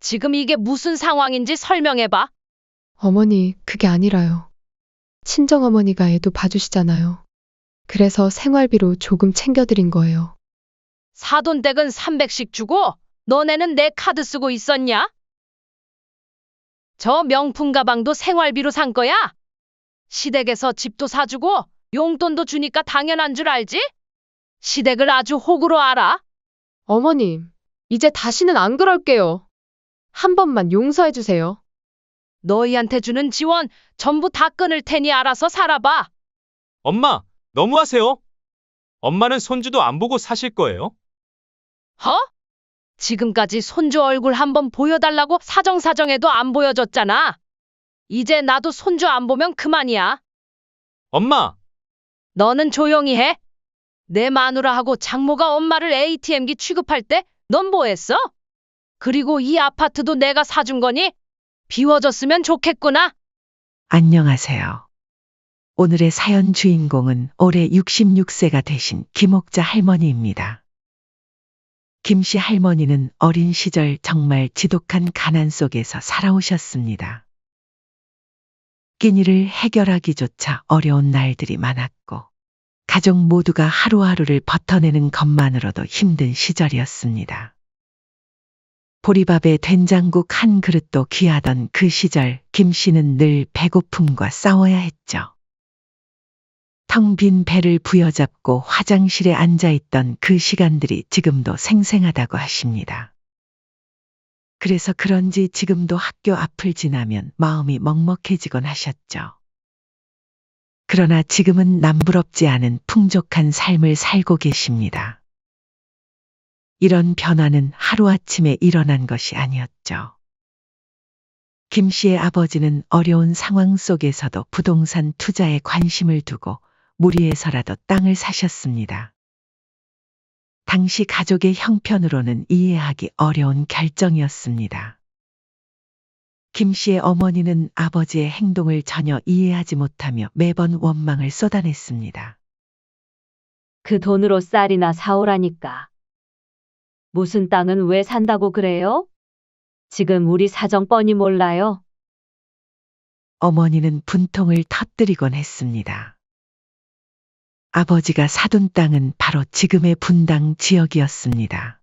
지금 이게 무슨 상황인지 설명해봐. 어머니, 그게 아니라요. 친정어머니가 애도 봐주시잖아요. 그래서 생활비로 조금 챙겨드린 거예요. 사돈댁은 300씩 주고 너네는 내 카드 쓰고 있었냐? 저 명품 가방도 생활비로 산 거야? 시댁에서 집도 사주고 용돈도 주니까 당연한 줄 알지? 시댁을 아주 호구로 알아. 어머님, 이제 다시는 안 그럴게요. 한 번만 용서해주세요. 너희한테 주는 지원 전부 다 끊을 테니 알아서 살아봐. 엄마, 너무하세요. 엄마는 손주도 안 보고 사실 거예요? 허? 지금까지 손주 얼굴 한번 보여달라고 사정사정해도 안 보여줬잖아. 이제 나도 손주 안 보면 그만이야. 엄마, 너는 조용히 해. 내 마누라하고 장모가 엄마를 ATM기 취급할 때 넌 뭐 했어? 그리고 이 아파트도 내가 사준 거니? 비워줬으면 좋겠구나. 안녕하세요. 오늘의 사연 주인공은 올해 66세가 되신 김옥자 할머니입니다. 김씨 할머니는 어린 시절 정말 지독한 가난 속에서 살아오셨습니다. 끼니를 해결하기조차 어려운 날들이 많았고, 가족 모두가 하루하루를 버텨내는 것만으로도 힘든 시절이었습니다. 보리밥에 된장국 한 그릇도 귀하던 그 시절 김씨는 늘 배고픔과 싸워야 했죠. 텅 빈 배를 부여잡고 화장실에 앉아있던 그 시간들이 지금도 생생하다고 하십니다. 그래서 그런지 지금도 학교 앞을 지나면 마음이 먹먹해지곤 하셨죠. 그러나 지금은 남부럽지 않은 풍족한 삶을 살고 계십니다. 이런 변화는 하루아침에 일어난 것이 아니었죠. 김 씨의 아버지는 어려운 상황 속에서도 부동산 투자에 관심을 두고 무리해서라도 땅을 사셨습니다. 당시 가족의 형편으로는 이해하기 어려운 결정이었습니다. 김 씨의 어머니는 아버지의 행동을 전혀 이해하지 못하며 매번 원망을 쏟아냈습니다. 그 돈으로 쌀이나 사오라니까. 무슨 땅은 왜 산다고 그래요? 지금 우리 사정 뻔히 몰라요? 어머니는 분통을 터뜨리곤 했습니다. 아버지가 사둔 땅은 바로 지금의 분당 지역이었습니다.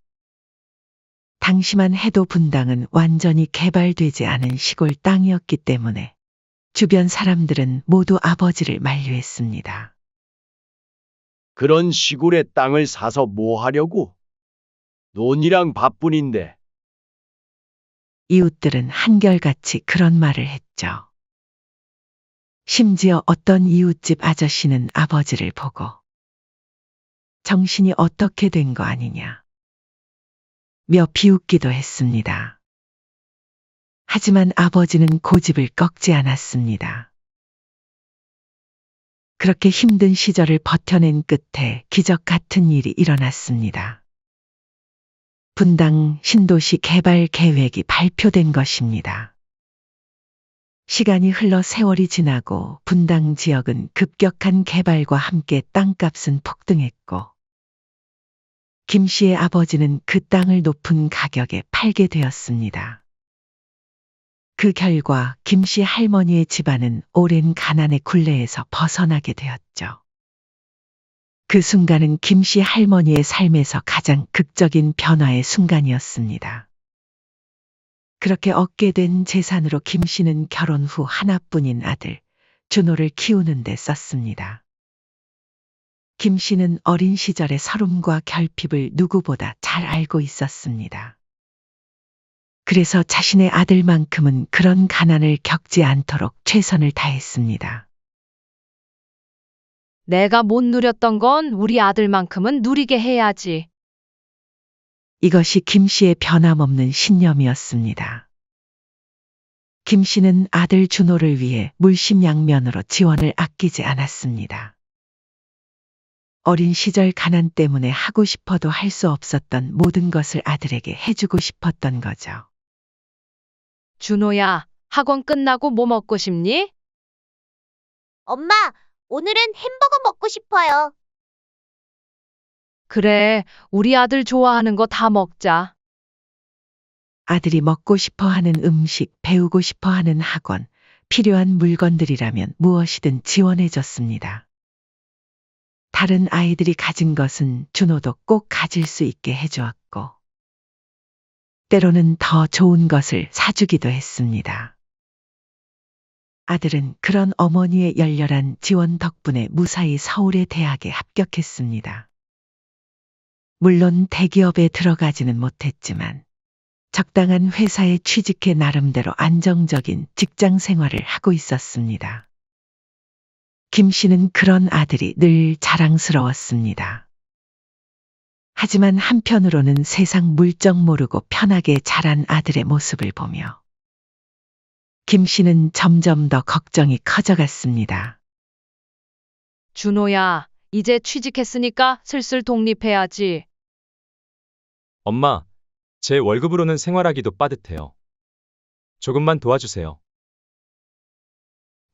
당시만 해도 분당은 완전히 개발되지 않은 시골 땅이었기 때문에 주변 사람들은 모두 아버지를 만류했습니다. 그런 시골의 땅을 사서 뭐 하려고? 논이랑 밥뿐인데. 이웃들은 한결같이 그런 말을 했죠. 심지어 어떤 이웃집 아저씨는 아버지를 보고 정신이 어떻게 된 거 아니냐 며 비웃기도 했습니다. 하지만 아버지는 고집을 꺾지 않았습니다. 그렇게 힘든 시절을 버텨낸 끝에 기적 같은 일이 일어났습니다. 분당 신도시 개발 계획이 발표된 것입니다. 시간이 흘러 세월이 지나고 분당 지역은 급격한 개발과 함께 땅값은 폭등했고, 김 씨의 아버지는 그 땅을 높은 가격에 팔게 되었습니다. 그 결과 김 씨 할머니의 집안은 오랜 가난의 굴레에서 벗어나게 되었죠. 그 순간은 김 씨 할머니의 삶에서 가장 극적인 변화의 순간이었습니다. 그렇게 얻게 된 재산으로 김 씨는 결혼 후 하나뿐인 아들 준호를 키우는 데 썼습니다. 김 씨는 어린 시절의 서름과 결핍을 누구보다 잘 알고 있었습니다. 그래서 자신의 아들만큼은 그런 가난을 겪지 않도록 최선을 다했습니다. 내가 못 누렸던 건 우리 아들만큼은 누리게 해야지. 이것이 김 씨의 변함없는 신념이었습니다. 김 씨는 아들 준호를 위해 물심양면으로 지원을 아끼지 않았습니다. 어린 시절 가난 때문에 하고 싶어도 할 수 없었던 모든 것을 아들에게 해주고 싶었던 거죠. 준호야, 학원 끝나고 뭐 먹고 싶니? 엄마, 오늘은 햄버거 먹고 싶어요. 그래, 우리 아들 좋아하는 거 다 먹자. 아들이 먹고 싶어 하는 음식, 배우고 싶어 하는 학원, 필요한 물건들이라면 무엇이든 지원해줬습니다. 다른 아이들이 가진 것은 준호도 꼭 가질 수 있게 해주었고, 때로는 더 좋은 것을 사주기도 했습니다. 아들은 그런 어머니의 열렬한 지원 덕분에 무사히 서울의 대학에 합격했습니다. 물론 대기업에 들어가지는 못했지만 적당한 회사에 취직해 나름대로 안정적인 직장 생활을 하고 있었습니다. 김 씨는 그런 아들이 늘 자랑스러웠습니다. 하지만 한편으로는 세상 물정 모르고 편하게 자란 아들의 모습을 보며 김 씨는 점점 더 걱정이 커져갔습니다. 준호야, 이제 취직했으니까 슬슬 독립해야지. 엄마, 제 월급으로는 생활하기도 빠듯해요. 조금만 도와주세요.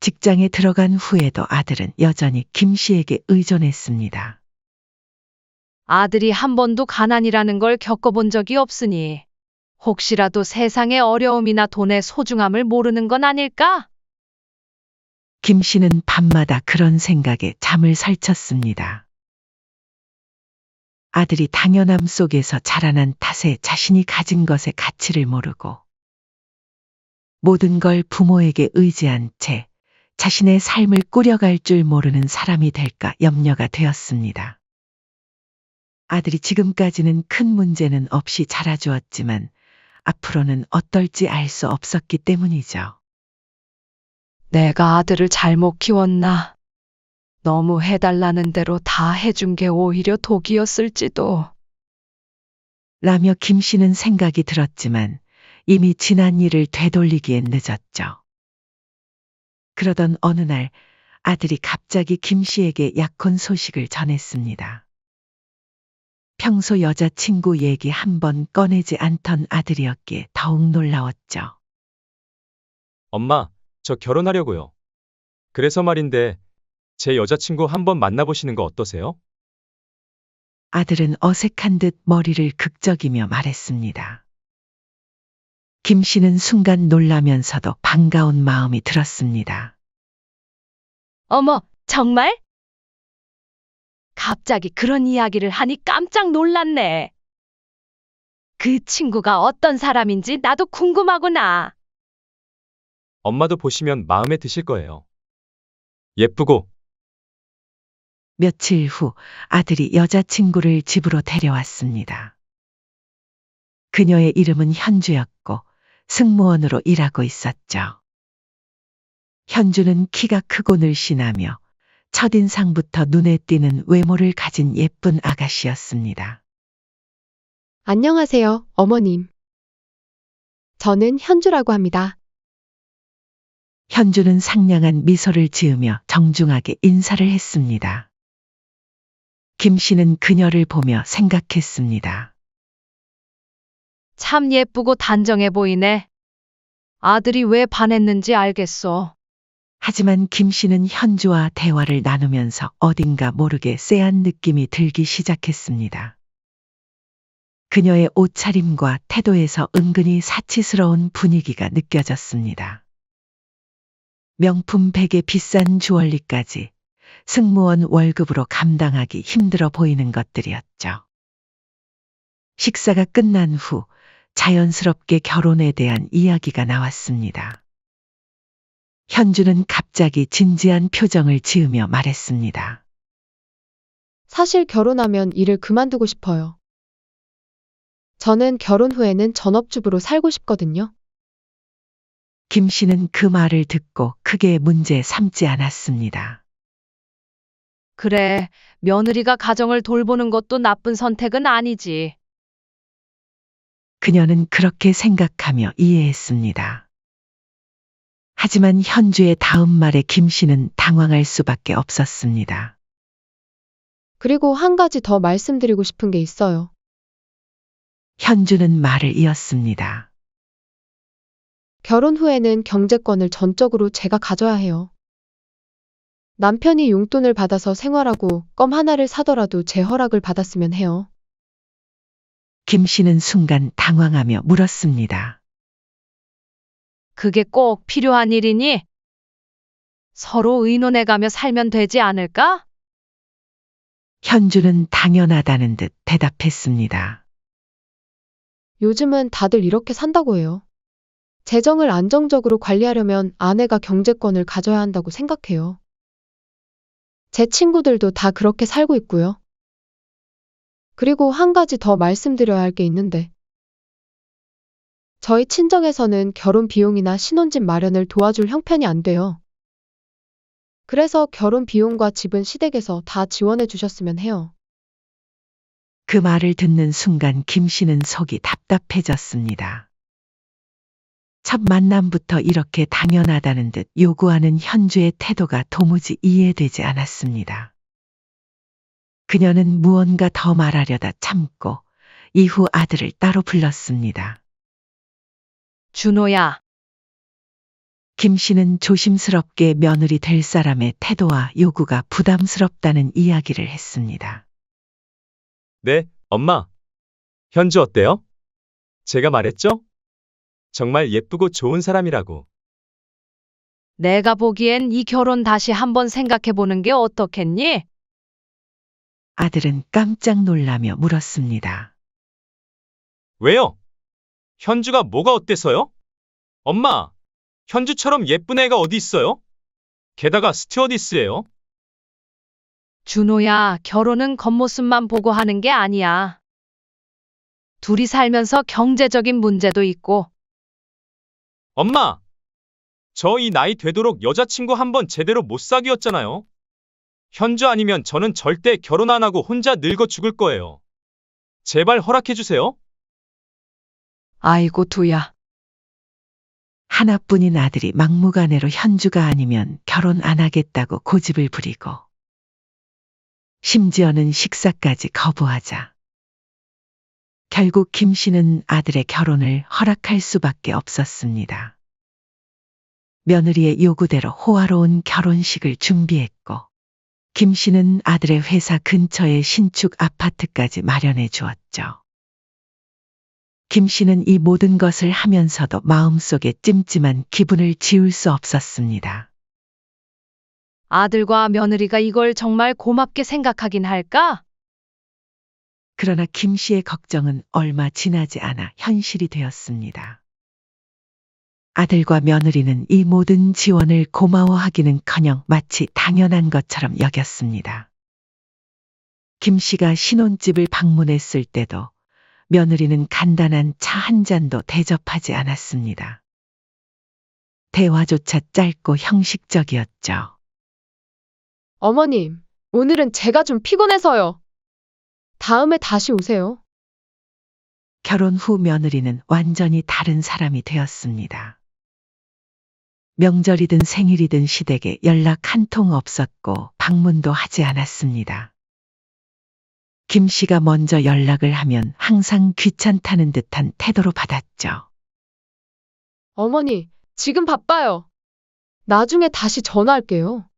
직장에 들어간 후에도 아들은 여전히 김 씨에게 의존했습니다. 아들이 한 번도 가난이라는 걸 겪어본 적이 없으니 혹시라도 세상의 어려움이나 돈의 소중함을 모르는 건 아닐까? 김 씨는 밤마다 그런 생각에 잠을 설쳤습니다. 아들이 당연함 속에서 자라난 탓에 자신이 가진 것의 가치를 모르고 모든 걸 부모에게 의지한 채 자신의 삶을 꾸려갈 줄 모르는 사람이 될까 염려가 되었습니다. 아들이 지금까지는 큰 문제는 없이 자라주었지만 앞으로는 어떨지 알 수 없었기 때문이죠. 내가 아들을 잘못 키웠나? 너무 해달라는 대로 다 해준 게 오히려 독이었을지도. 라며 김 씨는 생각이 들었지만 이미 지난 일을 되돌리기엔 늦었죠. 그러던 어느 날 아들이 갑자기 김 씨에게 약혼 소식을 전했습니다. 평소 여자친구 얘기 한 번 꺼내지 않던 아들이었기에 더욱 놀라웠죠. 엄마, 저 결혼하려고요. 그래서 말인데, 제 여자친구 한번 만나보시는 거 어떠세요? 아들은 어색한 듯 머리를 극적이며 말했습니다. 김 씨는 순간 놀라면서도 반가운 마음이 들었습니다. 어머, 정말? 갑자기 그런 이야기를 하니 깜짝 놀랐네. 그 친구가 어떤 사람인지 나도 궁금하구나. 엄마도 보시면 마음에 드실 거예요. 예쁘고, 며칠 후 아들이 여자친구를 집으로 데려왔습니다. 그녀의 이름은 현주였고 승무원으로 일하고 있었죠. 현주는 키가 크고 늘씬하며 첫인상부터 눈에 띄는 외모를 가진 예쁜 아가씨였습니다. 안녕하세요, 어머님. 저는 현주라고 합니다. 현주는 상냥한 미소를 지으며 정중하게 인사를 했습니다. 김 씨는 그녀를 보며 생각했습니다. 참 예쁘고 단정해 보이네. 아들이 왜 반했는지 알겠어. 하지만 김 씨는 현주와 대화를 나누면서 어딘가 모르게 쎄한 느낌이 들기 시작했습니다. 그녀의 옷차림과 태도에서 은근히 사치스러운 분위기가 느껴졌습니다. 명품 베개 비싼 주얼리까지 승무원 월급으로 감당하기 힘들어 보이는 것들이었죠. 식사가 끝난 후 자연스럽게 결혼에 대한 이야기가 나왔습니다. 현주는 갑자기 진지한 표정을 지으며 말했습니다. 사실 결혼하면 일을 그만두고 싶어요. 저는 결혼 후에는 전업주부로 살고 싶거든요. 김 씨는 그 말을 듣고 크게 문제 삼지 않았습니다. 그래, 며느리가 가정을 돌보는 것도 나쁜 선택은 아니지. 그녀는 그렇게 생각하며 이해했습니다. 하지만 현주의 다음 말에 김 씨는 당황할 수밖에 없었습니다. 그리고 한 가지 더 말씀드리고 싶은 게 있어요. 현주는 말을 이었습니다. 결혼 후에는 경제권을 전적으로 제가 가져야 해요. 남편이 용돈을 받아서 생활하고 껌 하나를 사더라도 제 허락을 받았으면 해요. 김 씨는 순간 당황하며 물었습니다. 그게 꼭 필요한 일이니? 서로 의논해가며 살면 되지 않을까? 현주는 당연하다는 듯 대답했습니다. 요즘은 다들 이렇게 산다고 해요. 재정을 안정적으로 관리하려면 아내가 경제권을 가져야 한다고 생각해요. 제 친구들도 다 그렇게 살고 있고요. 그리고 한 가지 더 말씀드려야 할 게 있는데, 저희 친정에서는 결혼 비용이나 신혼집 마련을 도와줄 형편이 안 돼요. 그래서 결혼 비용과 집은 시댁에서 다 지원해 주셨으면 해요. 그 말을 듣는 순간 김 씨는 속이 답답해졌습니다. 첫 만남부터 이렇게 당연하다는 듯 요구하는 현주의 태도가 도무지 이해되지 않았습니다. 그녀는 무언가 더 말하려다 참고 이후 아들을 따로 불렀습니다. 준호야, 김 씨는 조심스럽게 며느리 될 사람의 태도와 요구가 부담스럽다는 이야기를 했습니다. 네, 엄마. 현주 어때요? 제가 말했죠? 정말 예쁘고 좋은 사람이라고. 내가 보기엔 이 결혼 다시 한번 생각해보는 게 어떻겠니? 아들은 깜짝 놀라며 물었습니다. 왜요? 현주가 뭐가 어때서요? 엄마, 현주처럼 예쁜 애가 어디 있어요? 게다가 스튜어디스예요. 준호야, 결혼은 겉모습만 보고 하는 게 아니야. 둘이 살면서 경제적인 문제도 있고, 엄마, 저 이 나이 되도록 여자친구 한 번 제대로 못 사귀었잖아요. 현주 아니면 저는 절대 결혼 안 하고 혼자 늙어 죽을 거예요. 제발 허락해 주세요. 아이고, 두야. 하나뿐인 아들이 막무가내로 현주가 아니면 결혼 안 하겠다고 고집을 부리고 심지어는 식사까지 거부하자. 결국 김 씨는 아들의 결혼을 허락할 수밖에 없었습니다. 며느리의 요구대로 호화로운 결혼식을 준비했고 김 씨는 아들의 회사 근처에 신축 아파트까지 마련해 주었죠. 김 씨는 이 모든 것을 하면서도 마음속에 찜찜한 기분을 지울 수 없었습니다. 아들과 며느리가 이걸 정말 고맙게 생각하긴 할까? 그러나 김 씨의 걱정은 얼마 지나지 않아 현실이 되었습니다. 아들과 며느리는 이 모든 지원을 고마워하기는커녕 마치 당연한 것처럼 여겼습니다. 김 씨가 신혼집을 방문했을 때도 며느리는 간단한 차 한 잔도 대접하지 않았습니다. 대화조차 짧고 형식적이었죠. 어머님, 오늘은 제가 좀 피곤해서요. 다음에 다시 오세요. 결혼 후 며느리는 완전히 다른 사람이 되었습니다. 명절이든 생일이든 시댁에 연락 한 통 없었고 방문도 하지 않았습니다. 김 씨가 먼저 연락을 하면 항상 귀찮다는 듯한 태도로 받았죠. 어머니, 지금 바빠요. 나중에 다시 전화할게요.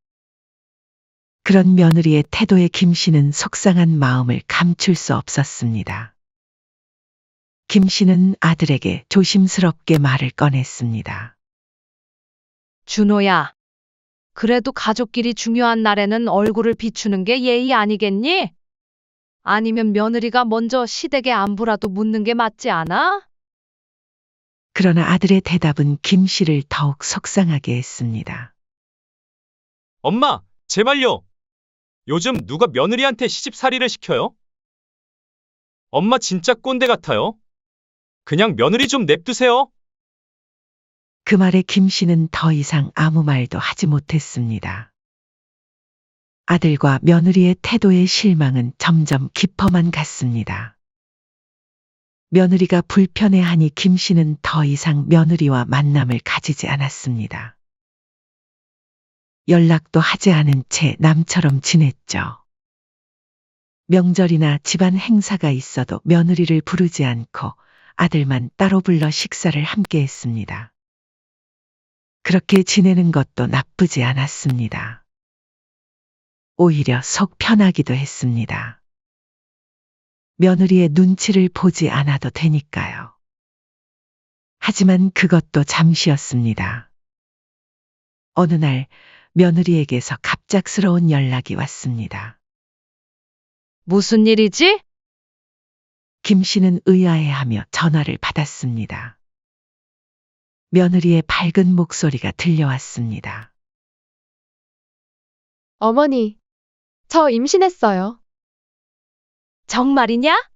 그런 며느리의 태도에 김 씨는 속상한 마음을 감출 수 없었습니다. 김 씨는 아들에게 조심스럽게 말을 꺼냈습니다. 준호야, 그래도 가족끼리 중요한 날에는 얼굴을 비추는 게 예의 아니겠니? 아니면 며느리가 먼저 시댁의 안부라도 묻는 게 맞지 않아? 그러나 아들의 대답은 김 씨를 더욱 속상하게 했습니다. 엄마, 제발요. 요즘 누가 며느리한테 시집살이를 시켜요? 엄마 진짜 꼰대 같아요. 그냥 며느리 좀 냅두세요. 그 말에 김 씨는 더 이상 아무 말도 하지 못했습니다. 아들과 며느리의 태도의 실망은 점점 깊어만 갔습니다. 며느리가 불편해하니 김 씨는 더 이상 며느리와 만남을 가지지 않았습니다. 연락도 하지 않은 채 남처럼 지냈죠. 명절이나 집안 행사가 있어도 며느리를 부르지 않고 아들만 따로 불러 식사를 함께 했습니다. 그렇게 지내는 것도 나쁘지 않았습니다. 오히려 속 편하기도 했습니다. 며느리의 눈치를 보지 않아도 되니까요. 하지만 그것도 잠시였습니다. 어느 날 며느리에게서 갑작스러운 연락이 왔습니다. 무슨 일이지? 김 씨는 의아해하며 전화를 받았습니다. 며느리의 밝은 목소리가 들려왔습니다. 어머니, 저 임신했어요. 정말이냐?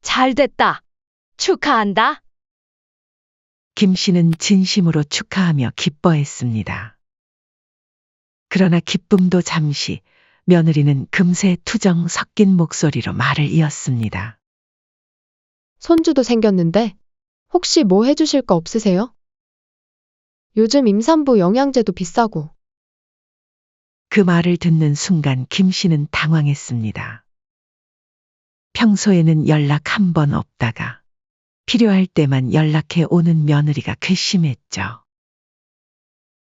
잘 됐다. 축하한다. 김 씨는 진심으로 축하하며 기뻐했습니다. 그러나 기쁨도 잠시, 며느리는 금세 투정 섞인 목소리로 말을 이었습니다. 손주도 생겼는데 혹시 뭐 해주실 거 없으세요? 요즘 임산부 영양제도 비싸고. 그 말을 듣는 순간 김 씨는 당황했습니다. 평소에는 연락 한 번 없다가 필요할 때만 연락해 오는 며느리가 괘씸했죠.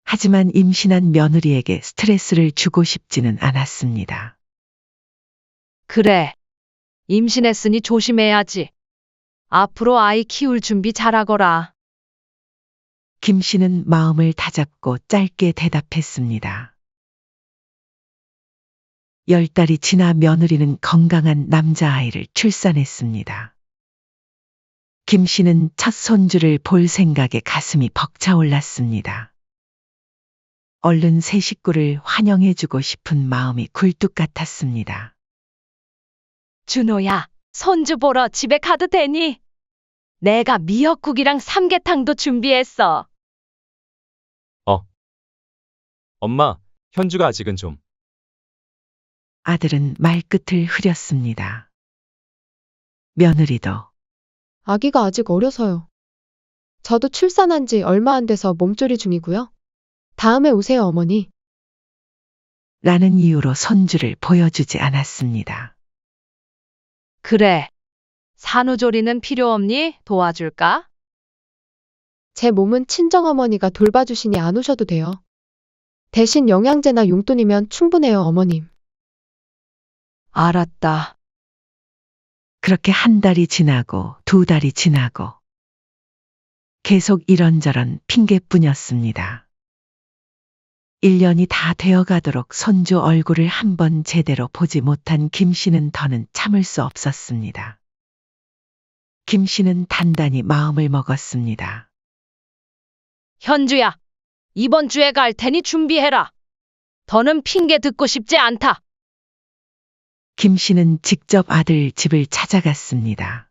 하지만 임신한 며느리에게 스트레스를 주고 싶지는 않았습니다. 그래. 임신했으니 조심해야지. 앞으로 아이 키울 준비 잘하거라. 김 씨는 마음을 다잡고 짧게 대답했습니다. 10달이 지나 며느리는 건강한 남자아이를 출산했습니다. 김 씨는 첫 손주를 볼 생각에 가슴이 벅차올랐습니다. 얼른 새 식구를 환영해주고 싶은 마음이 굴뚝 같았습니다. 준호야, 손주 보러 집에 가도 되니? 내가 미역국이랑 삼계탕도 준비했어. 엄마, 현주가 아직은 좀. 아들은 말끝을 흐렸습니다. 며느리도 아기가 아직 어려서요. 저도 출산한 지 얼마 안 돼서 몸조리 중이고요. 다음에 오세요, 어머니. 라는 이유로 손주를 보여주지 않았습니다. 그래. 산후조리는 필요 없니? 도와줄까? 제 몸은 친정어머니가 돌봐주시니 안 오셔도 돼요. 대신 영양제나 용돈이면 충분해요, 어머님. 알았다. 그렇게 한 달이 지나고 2달이 지나고 계속 이런저런 핑계뿐이었습니다. 1년이 다 되어가도록 손주 얼굴을 한번 제대로 보지 못한 김 씨는 더는 참을 수 없었습니다. 김 씨는 단단히 마음을 먹었습니다. 현주야, 이번 주에 갈 테니 준비해라. 더는 핑계 듣고 싶지 않다. 김 씨는 직접 아들 집을 찾아갔습니다.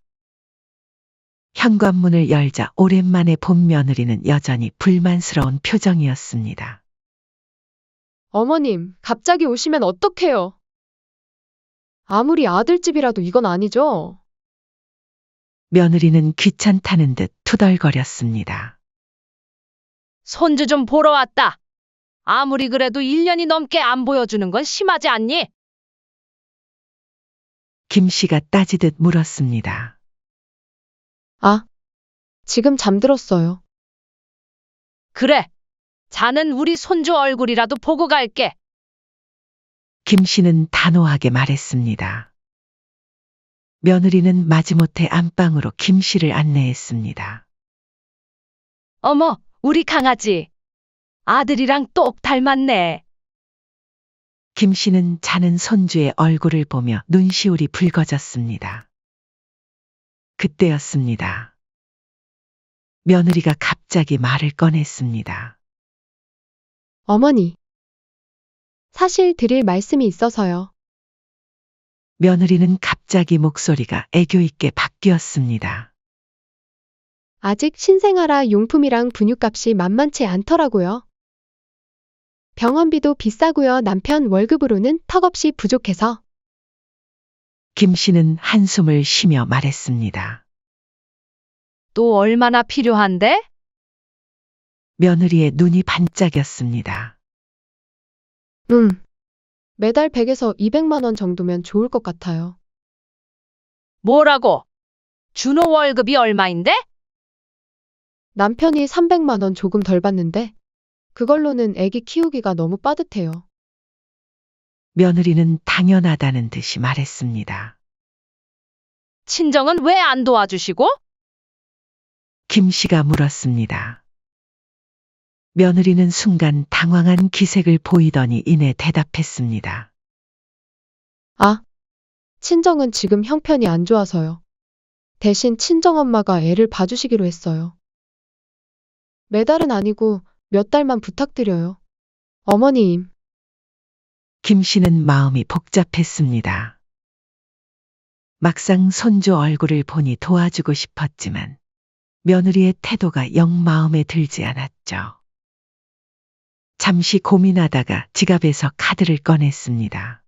현관문을 열자 오랜만에 본 며느리는 여전히 불만스러운 표정이었습니다. 어머님, 갑자기 오시면 어떡해요? 아무리 아들집이라도 이건 아니죠? 며느리는 귀찮다는 듯 투덜거렸습니다. 손주 좀 보러 왔다. 아무리 그래도 1년이 넘게 안 보여주는 건 심하지 않니? 김 씨가 따지듯 물었습니다. 아, 지금 잠들었어요. 그래. 자는 우리 손주 얼굴이라도 보고 갈게. 김 씨는 단호하게 말했습니다. 며느리는 마지못해 안방으로 김 씨를 안내했습니다. 어머, 우리 강아지. 아들이랑 똑 닮았네. 김 씨는 자는 손주의 얼굴을 보며 눈시울이 붉어졌습니다. 그때였습니다. 며느리가 갑자기 말을 꺼냈습니다. 어머니. 사실 드릴 말씀이 있어서요. 며느리는 갑자기 목소리가 애교 있게 바뀌었습니다. 아직 신생아라 용품이랑 분유값이 만만치 않더라고요. 병원비도 비싸고요. 남편 월급으로는 턱없이 부족해서. 김 씨는 한숨을 쉬며 말했습니다. 또 얼마나 필요한데? 며느리의 눈이 반짝였습니다. 매달 100에서 200만 원 정도면 좋을 것 같아요. 뭐라고? 준호 월급이 얼마인데? 남편이 300만 원 조금 덜 받는데 그걸로는 아기 키우기가 너무 빠듯해요. 며느리는 당연하다는 듯이 말했습니다. 친정은 왜 안 도와주시고? 김 씨가 물었습니다. 며느리는 순간 당황한 기색을 보이더니 이내 대답했습니다. 아, 친정은 지금 형편이 안 좋아서요. 대신 친정엄마가 애를 봐주시기로 했어요. 매달은 아니고 몇 달만 부탁드려요. 어머님, 김 씨는 마음이 복잡했습니다. 막상 손주 얼굴을 보니 도와주고 싶었지만 며느리의 태도가 영 마음에 들지 않았죠. 잠시 고민하다가 지갑에서 카드를 꺼냈습니다.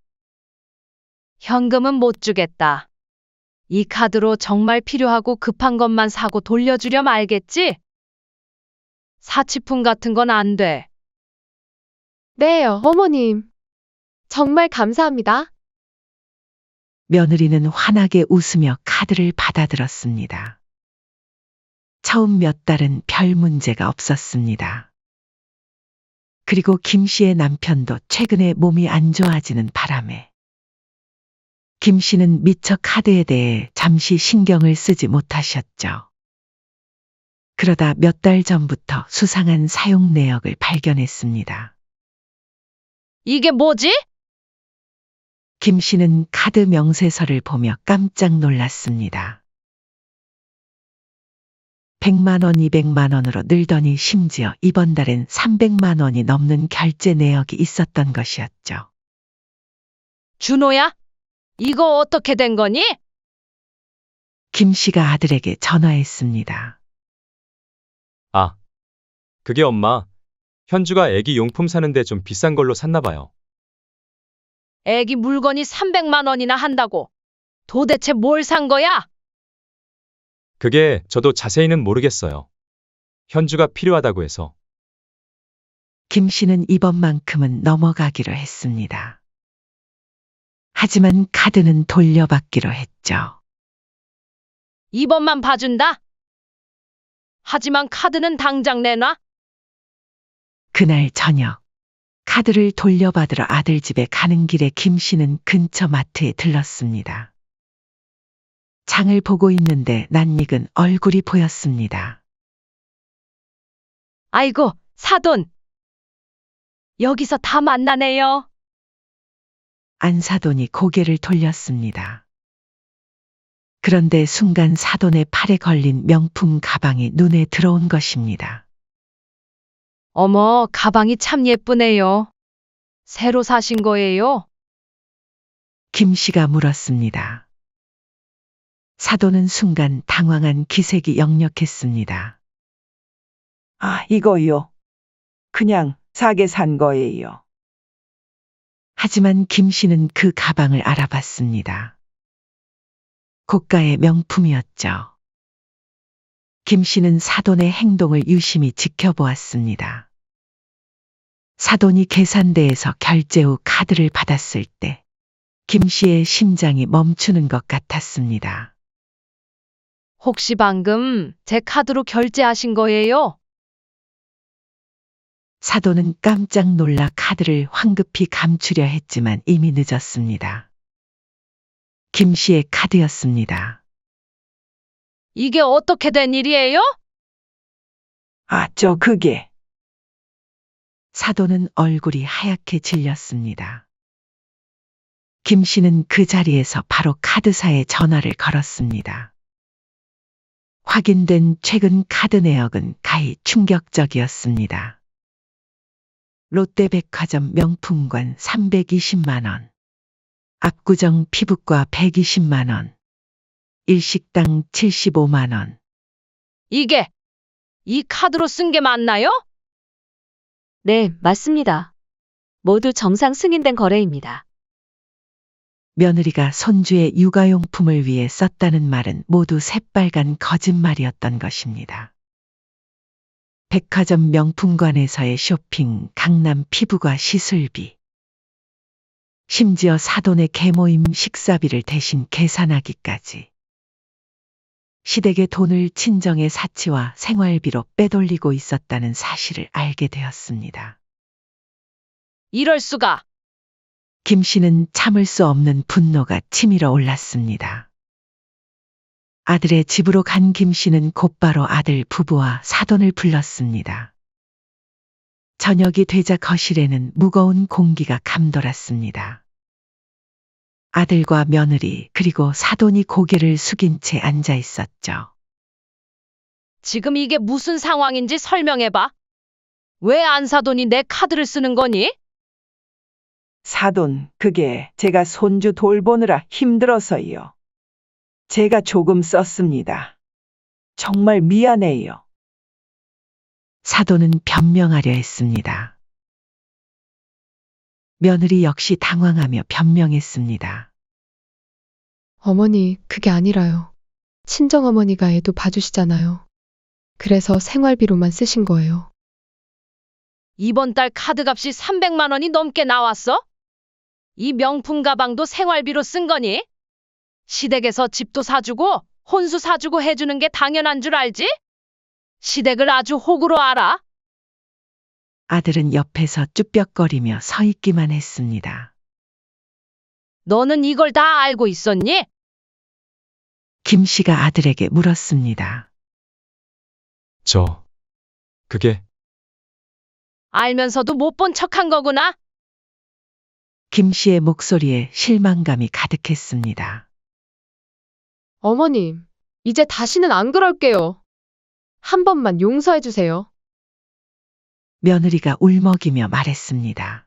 현금은 못 주겠다. 이 카드로 정말 필요하고 급한 것만 사고 돌려주렴 알겠지? 사치품 같은 건 안 돼. 네요, 어머님. 정말 감사합니다. 며느리는 환하게 웃으며 카드를 받아들었습니다. 처음 몇 달은 별 문제가 없었습니다. 그리고 김 씨의 남편도 최근에 몸이 안 좋아지는 바람에 김 씨는 미처 카드에 대해 잠시 신경을 쓰지 못하셨죠. 그러다 몇 달 전부터 수상한 사용 내역을 발견했습니다. 이게 뭐지? 김 씨는 카드 명세서를 보며 깜짝 놀랐습니다. 100만 원, 200만 원으로 늘더니 심지어 이번 달엔 300만 원이 넘는 결제 내역이 있었던 것이었죠. 준호야? 이거 어떻게 된 거니? 김 씨가 아들에게 전화했습니다. 아, 그게 엄마. 현주가 애기 용품 사는데 좀 비싼 걸로 샀나 봐요. 애기 물건이 300만 원이나 한다고. 도대체 뭘 산 거야? 그게 저도 자세히는 모르겠어요. 현주가 필요하다고 해서. 김 씨는 이번만큼은 넘어가기로 했습니다. 하지만 카드는 돌려받기로 했죠. 이번만 봐준다. 하지만 카드는 당장 내놔. 그날 저녁 카드를 돌려받으러 아들 집에 가는 길에 김 씨는 근처 마트에 들렀습니다. 장을 보고 있는데 낯익은 얼굴이 보였습니다. 아이고, 사돈. 여기서 다 만나네요. 안사돈이 고개를 돌렸습니다. 그런데 순간 사돈의 팔에 걸린 명품 가방이 눈에 들어온 것입니다. 어머, 가방이 참 예쁘네요. 새로 사신 거예요? 김 씨가 물었습니다. 사돈은 순간 당황한 기색이 역력했습니다. 아, 이거요. 그냥 사게 산 거예요. 하지만 김 씨는 그 가방을 알아봤습니다. 고가의 명품이었죠. 김 씨는 사돈의 행동을 유심히 지켜보았습니다. 사돈이 계산대에서 결제 후 카드를 받았을 때 김 씨의 심장이 멈추는 것 같았습니다. 혹시 방금 제 카드로 결제하신 거예요? 사돈은 깜짝 놀라 카드를 황급히 감추려 했지만 이미 늦었습니다. 김 씨의 카드였습니다. 이게 어떻게 된 일이에요? 아, 그게. 사돈은 얼굴이 하얗게 질렸습니다. 김 씨는 그 자리에서 바로 카드사에 전화를 걸었습니다. 확인된 최근 카드 내역은 가히 충격적이었습니다. 롯데백화점 명품관 320만 원, 압구정 피부과 120만 원, 일식당 75만 원. 이게 이 카드로 쓴 게 맞나요? 네, 맞습니다. 모두 정상 승인된 거래입니다. 며느리가 손주의 육아용품을 위해 썼다는 말은 모두 새빨간 거짓말이었던 것입니다. 백화점 명품관에서의 쇼핑, 강남 피부과 시술비, 심지어 사돈의 계모임 식사비를 대신 계산하기까지. 시댁의 돈을 친정의 사치와 생활비로 빼돌리고 있었다는 사실을 알게 되었습니다. 이럴 수가. 김 씨는 참을 수 없는 분노가 치밀어 올랐습니다. 아들의 집으로 간 김 씨는 곧바로 아들 부부와 사돈을 불렀습니다. 저녁이 되자 거실에는 무거운 공기가 감돌았습니다. 아들과 며느리 그리고 사돈이 고개를 숙인 채 앉아 있었죠. 지금 이게 무슨 상황인지 설명해봐. 왜 안사돈이 내 카드를 쓰는 거니? 사돈, 그게 제가 손주 돌보느라 힘들어서요. 제가 조금 썼습니다. 정말 미안해요. 사돈은 변명하려 했습니다. 며느리 역시 당황하며 변명했습니다. 어머니, 그게 아니라요. 친정어머니가 애도 봐주시잖아요. 그래서 생활비로만 쓰신 거예요. 이번 달 카드값이 300만 원이 넘게 나왔어? 이 명품 가방도 생활비로 쓴 거니? 시댁에서 집도 사주고 혼수 사주고 해주는 게 당연한 줄 알지? 시댁을 아주 호구로 알아. 아들은 옆에서 쭈뼛거리며 서 있기만 했습니다. 너는 이걸 다 알고 있었니? 김 씨가 아들에게 물었습니다. 그게 알면서도 못 본 척한 거구나. 김 씨의 목소리에 실망감이 가득했습니다. 어머님, 이제 다시는 안 그럴게요. 한 번만 용서해 주세요. 며느리가 울먹이며 말했습니다.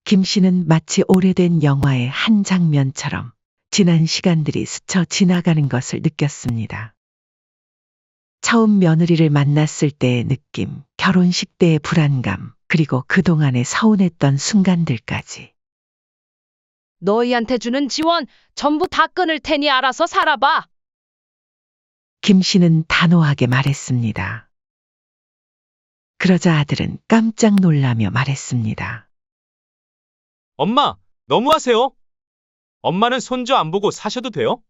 김 씨는 마치 오래된 영화의 한 장면처럼 지난 시간들이 스쳐 지나가는 것을 느꼈습니다. 처음 며느리를 만났을 때의 느낌, 결혼식 때의 불안감, 그리고 그동안의 서운했던 순간들까지. 너희한테 주는 지원 전부 다 끊을 테니 알아서 살아봐. 김 씨는 단호하게 말했습니다. 그러자 아들은 깜짝 놀라며 말했습니다. 엄마, 너무하세요. 엄마는 손주 안 보고 사셔도 돼요?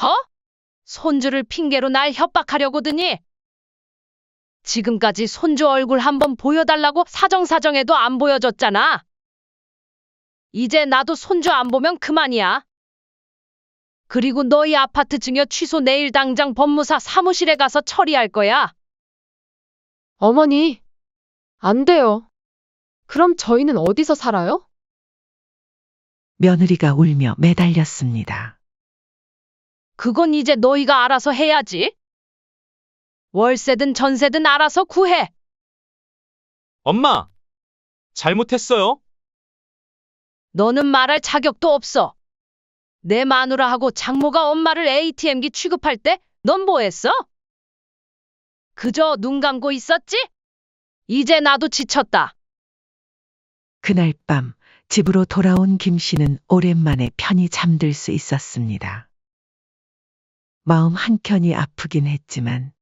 허? 손주를 핑계로 날 협박하려고드니? 지금까지 손주 얼굴 한번 보여달라고 사정사정해도 안 보여줬잖아. 이제 나도 손주 안 보면 그만이야. 그리고 너희 아파트 증여 취소 내일 당장 법무사 사무실에 가서 처리할 거야. 어머니, 안 돼요. 그럼 저희는 어디서 살아요? 며느리가 울며 매달렸습니다. 그건 이제 너희가 알아서 해야지. 월세든 전세든 알아서 구해. 엄마, 잘못했어요. 너는 말할 자격도 없어. 내 마누라하고 장모가 엄마를 ATM기 취급할 때 넌 뭐 했어? 그저 눈 감고 있었지? 이제 나도 지쳤다. 그날 밤 집으로 돌아온 김 씨는 오랜만에 편히 잠들 수 있었습니다. 마음 한켠이 아프긴 했지만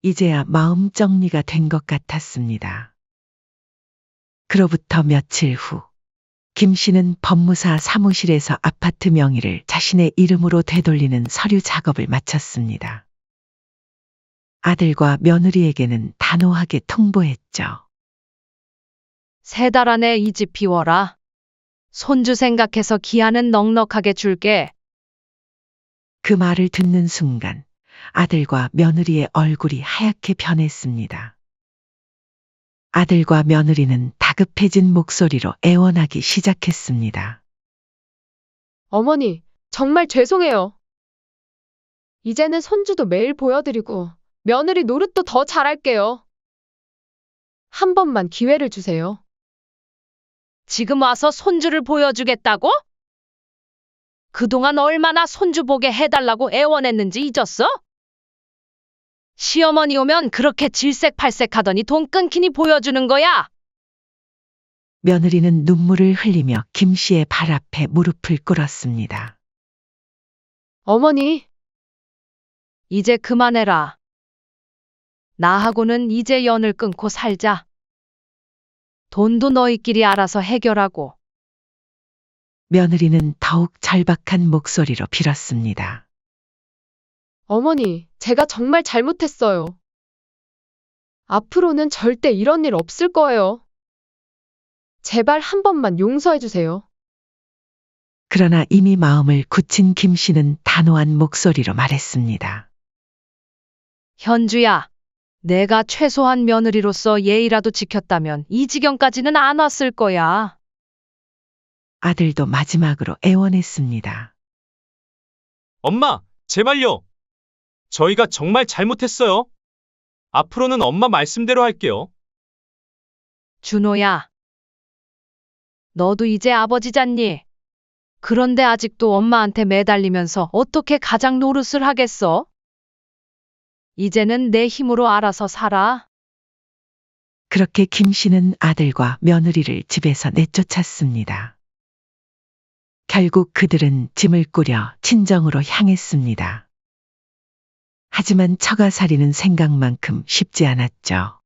이제야 마음 정리가 된 것 같았습니다. 그로부터 며칠 후 김 씨는 법무사 사무실에서 아파트 명의를 자신의 이름으로 되돌리는 서류 작업을 마쳤습니다. 아들과 며느리에게는 단호하게 통보했죠. 3달 안에 이 집 비워라. 손주 생각해서 기한은 넉넉하게 줄게. 그 말을 듣는 순간 아들과 며느리의 얼굴이 하얗게 변했습니다. 아들과 며느리는 다급해진 목소리로 애원하기 시작했습니다. 어머니, 정말 죄송해요. 이제는 손주도 매일 보여드리고 며느리 노릇도 더 잘할게요. 한 번만 기회를 주세요. 지금 와서 손주를 보여주겠다고? 그동안 얼마나 손주 보게 해달라고 애원했는지 잊었어? 시어머니 오면 그렇게 질색팔색하더니 돈 끊기니 보여주는 거야. 며느리는 눈물을 흘리며 김 씨의 발 앞에 무릎을 꿇었습니다. 어머니, 이제 그만해라. 나하고는 이제 연을 끊고 살자. 돈도 너희끼리 알아서 해결하고. 며느리는 더욱 절박한 목소리로 빌었습니다. 어머니, 제가 정말 잘못했어요. 앞으로는 절대 이런 일 없을 거예요. 제발 한 번만 용서해 주세요. 그러나 이미 마음을 굳힌 김 씨는 단호한 목소리로 말했습니다. 현주야, 내가 최소한 며느리로서 예의라도 지켰다면 이 지경까지는 안 왔을 거야. 아들도 마지막으로 애원했습니다. 엄마, 제발요. 저희가 정말 잘못했어요. 앞으로는 엄마 말씀대로 할게요. 준호야, 너도 이제 아버지잖니? 그런데 아직도 엄마한테 매달리면서 어떻게 가장 노릇을 하겠어? 이제는 내 힘으로 알아서 살아. 그렇게 김 씨는 아들과 며느리를 집에서 내쫓았습니다. 결국 그들은 짐을 꾸려 친정으로 향했습니다. 하지만 처가살이는 생각만큼 쉽지 않았죠.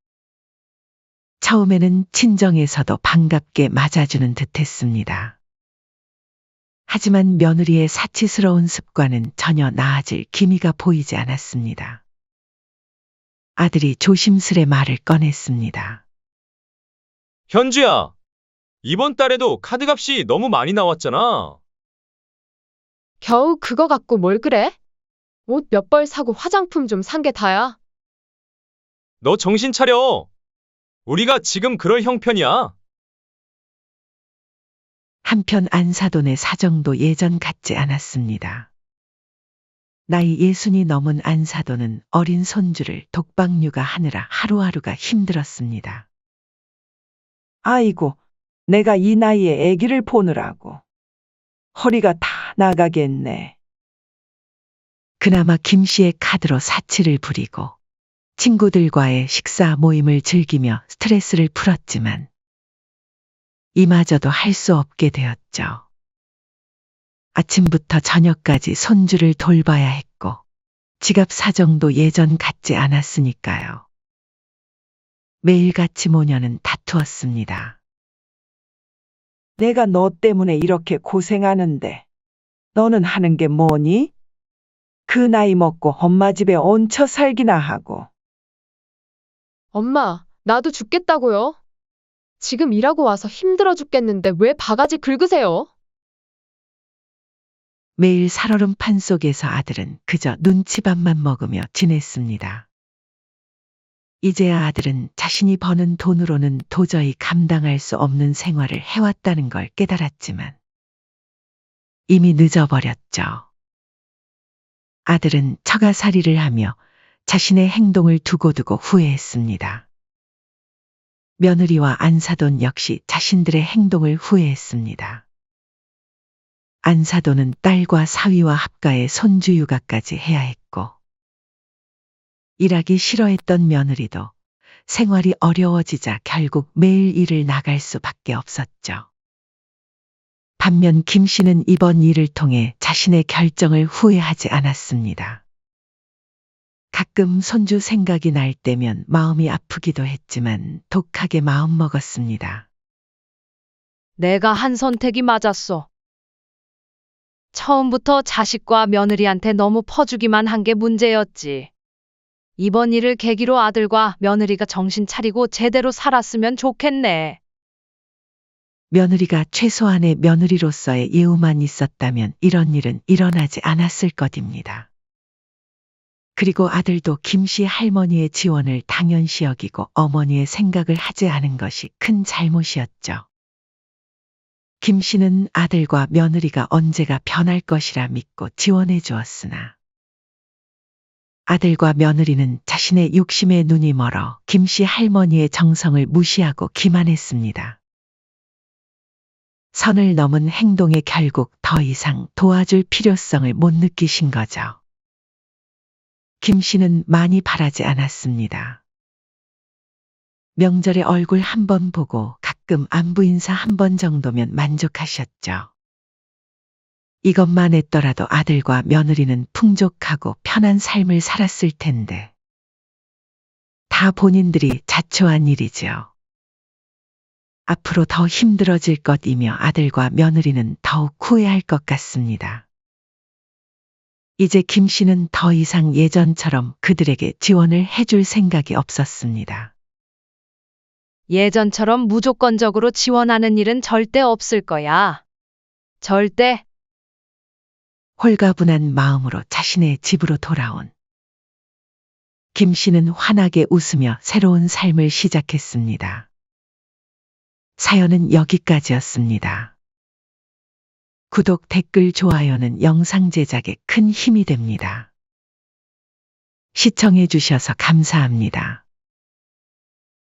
처음에는 친정에서도 반갑게 맞아주는 듯했습니다. 하지만 며느리의 사치스러운 습관은 전혀 나아질 기미가 보이지 않았습니다. 아들이 조심스레 말을 꺼냈습니다. 현주야, 이번 달에도 카드값이 너무 많이 나왔잖아. 겨우 그거 갖고 뭘 그래? 옷 몇 벌 사고 화장품 좀 산 게 다야. 너 정신 차려. 우리가 지금 그럴 형편이야. 한편 안사돈의 사정도 예전 같지 않았습니다. 나이 60이 넘은 안사돈은 어린 손주를 독박 육아하느라 하루하루가 힘들었습니다. 아이고, 내가 이 나이에 아기를 보느라고. 허리가 다 나가겠네. 그나마 김 씨의 카드로 사치를 부리고 친구들과의 식사 모임을 즐기며 스트레스를 풀었지만 이마저도 할 수 없게 되었죠. 아침부터 저녁까지 손주를 돌봐야 했고 지갑 사정도 예전 같지 않았으니까요. 매일같이 모녀는 다투었습니다. 내가 너 때문에 이렇게 고생하는데 너는 하는 게 뭐니? 그 나이 먹고 엄마 집에 얹혀 살기나 하고. 엄마, 나도 죽겠다고요. 지금 일하고 와서 힘들어 죽겠는데 왜 바가지 긁으세요? 매일 살얼음판 속에서 아들은 그저 눈치밥만 먹으며 지냈습니다. 이제야 아들은 자신이 버는 돈으로는 도저히 감당할 수 없는 생활을 해왔다는 걸 깨달았지만 이미 늦어버렸죠. 아들은 처가살이를 하며 자신의 행동을 두고두고 후회했습니다. 며느리와 안사돈 역시 자신들의 행동을 후회했습니다. 안사돈은 딸과 사위와 합가해 손주 육아까지 해야 했고 일하기 싫어했던 며느리도 생활이 어려워지자 결국 매일 일을 나갈 수밖에 없었죠. 반면 김 씨는 이번 일을 통해 자신의 결정을 후회하지 않았습니다. 가끔 손주 생각이 날 때면 마음이 아프기도 했지만 독하게 마음먹었습니다. 내가 한 선택이 맞았어. 처음부터 자식과 며느리한테 너무 퍼주기만 한 게 문제였지. 이번 일을 계기로 아들과 며느리가 정신 차리고 제대로 살았으면 좋겠네. 며느리가 최소한의 며느리로서의 예우만 있었다면 이런 일은 일어나지 않았을 것입니다. 그리고 아들도 김 씨 할머니의 지원을 당연시 여기고 어머니의 생각을 하지 않은 것이 큰 잘못이었죠. 김 씨는 아들과 며느리가 언제가 변할 것이라 믿고 지원해 주었으나 아들과 며느리는 자신의 욕심에 눈이 멀어 김 씨 할머니의 정성을 무시하고 기만했습니다. 선을 넘은 행동에 결국 더 이상 도와줄 필요성을 못 느끼신 거죠. 김 씨는 많이 바라지 않았습니다. 명절에 얼굴 한 번 보고 가끔 안부 인사 한 번 정도면 만족하셨죠. 이것만 했더라도 아들과 며느리는 풍족하고 편한 삶을 살았을 텐데. 다 본인들이 자초한 일이죠. 앞으로 더 힘들어질 것이며 아들과 며느리는 더욱 후회할 것 같습니다. 이제 김 씨는 더 이상 예전처럼 그들에게 지원을 해줄 생각이 없었습니다. 예전처럼 무조건적으로 지원하는 일은 절대 없을 거야. 절대 홀가분한 마음으로 자신의 집으로 돌아온 김 씨는 환하게 웃으며 새로운 삶을 시작했습니다. 사연은 여기까지였습니다. 구독, 댓글, 좋아요는 영상 제작에 큰 힘이 됩니다. 시청해 주셔서 감사합니다.